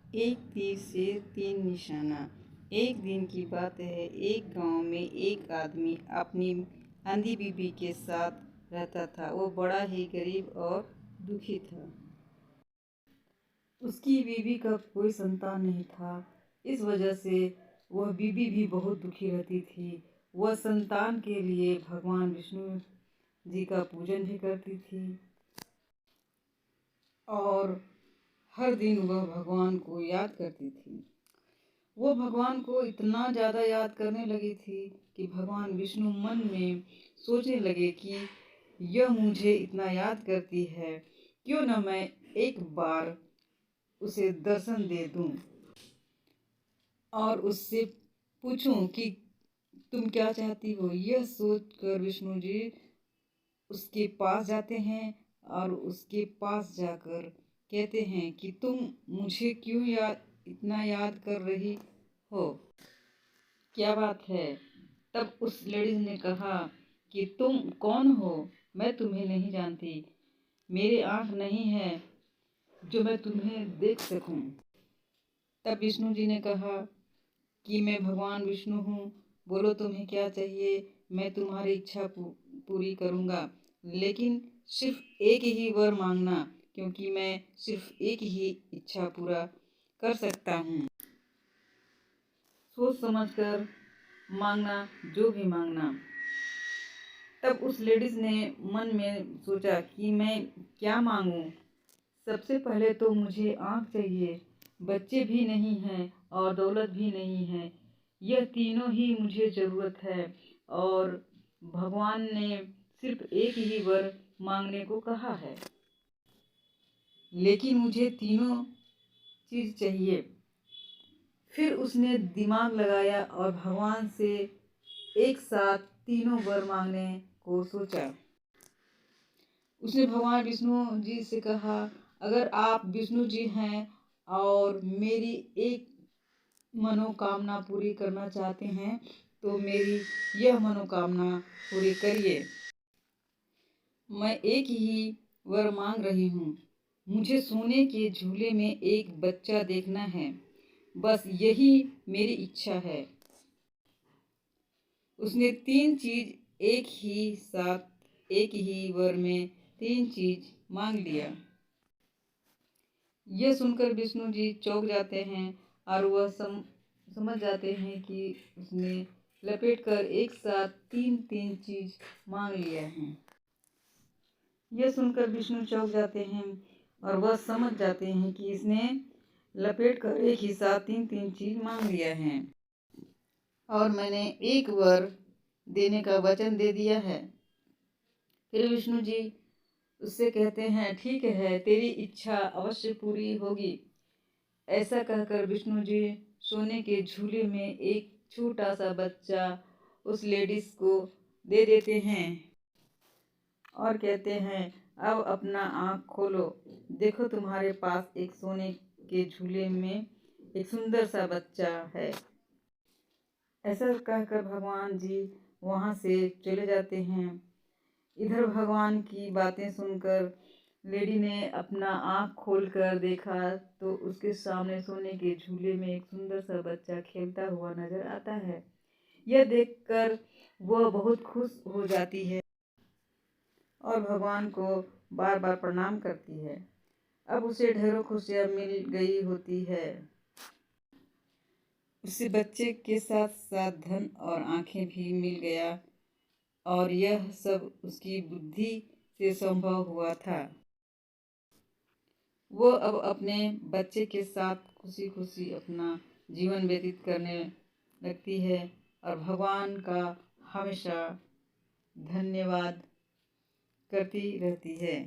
एक तीर से तीन निशाना। एक दिन की बात है, एक गांव में एक आदमी अपनी अंधी बीबी के साथ रहता था। वो बड़ा ही गरीब और दुखी था। उसकी बीबी का कोई संतान नहीं था। इस वजह से वह बीबी भी बहुत दुखी रहती थी। वह संतान के लिए भगवान विष्णु जी का पूजन भी करती थी और हर दिन वह भगवान को याद करती थी। वो भगवान को इतना ज़्यादा याद करने लगी थी कि भगवान विष्णु मन में सोचने लगे कि यह मुझे इतना याद करती है, क्यों न मैं एक बार उसे दर्शन दे दूं और उससे पूछूं कि तुम क्या चाहती हो। यह सोचकर विष्णु जी उसके पास जाते हैं और उसके पास जाकर कहते हैं कि तुम मुझे क्यों इतना याद कर रही हो, क्या बात है। तब उस लेडीज ने कहा कि तुम कौन हो, मैं तुम्हें नहीं जानती। मेरे आँख नहीं है जो मैं तुम्हें देख सकूं। तब विष्णु जी ने कहा कि मैं भगवान विष्णु हूँ, बोलो तुम्हें क्या चाहिए, मैं तुम्हारी इच्छा पूरी करूँगा, लेकिन सिर्फ एक ही वर मांगना, क्योंकि मैं सिर्फ एक ही इच्छा पूरा कर सकता हूँ। सोच समझकर मांगना, जो भी मांगना। तब उस लेडीज ने मन में सोचा कि मैं क्या मांगूं। सबसे पहले तो मुझे आँख चाहिए, बच्चे भी नहीं हैं और दौलत भी नहीं है। यह तीनों ही मुझे ज़रूरत है और भगवान ने सिर्फ एक ही वर मांगने को कहा है, लेकिन मुझे तीनों चीज़ चाहिए। फिर उसने दिमाग लगाया और भगवान से एक साथ तीनों वर मांगने को सोचा। उसने भगवान विष्णु जी से कहा, अगर आप विष्णु जी हैं और मेरी एक मनोकामना पूरी करना चाहते हैं तो मेरी यह मनोकामना पूरी करिए। मैं एक ही वर मांग रही हूँ, मुझे सोने के झूले में एक बच्चा देखना है, बस यही मेरी इच्छा है। उसने तीन चीज एक ही साथ एक ही वर में तीन चीज मांग लिया। यह सुनकर विष्णु जी चौंक जाते हैं और वह समझ जाते हैं कि उसने लपेट कर एक साथ तीन तीन चीज मांग लिया है। यह सुनकर विष्णु चौंक जाते हैं और वह समझ जाते हैं कि इसने लपेट कर एक ही साथ तीन तीन चीज मांग लिया है और मैंने एक वर देने का वचन दे दिया है। फिर विष्णु जी उससे कहते हैं, ठीक है, तेरी इच्छा अवश्य पूरी होगी। ऐसा कहकर विष्णु जी सोने के झूले में एक छोटा सा बच्चा उस लेडीज को दे देते हैं और कहते हैं, अब अपना आँख खोलो, देखो तुम्हारे पास एक सोने के झूले में एक सुंदर सा बच्चा है। ऐसा कहकर भगवान जी वहाँ से चले जाते हैं। इधर भगवान की बातें सुनकर लेडी ने अपना आँख खोलकर देखा तो उसके सामने सोने के झूले में एक सुंदर सा बच्चा खेलता हुआ नजर आता है। यह देखकर वह बहुत खुश हो जाती है और भगवान को बार बार प्रणाम करती है। अब उसे ढेरों खुशियाँ मिल गई होती है। उसे बच्चे के साथ साथ धन और आँखें भी मिल गया और यह सब उसकी बुद्धि से संभव हुआ था। वो अब अपने बच्चे के साथ खुशी खुशी अपना जीवन व्यतीत करने लगती है और भगवान का हमेशा धन्यवाद करती रहती है।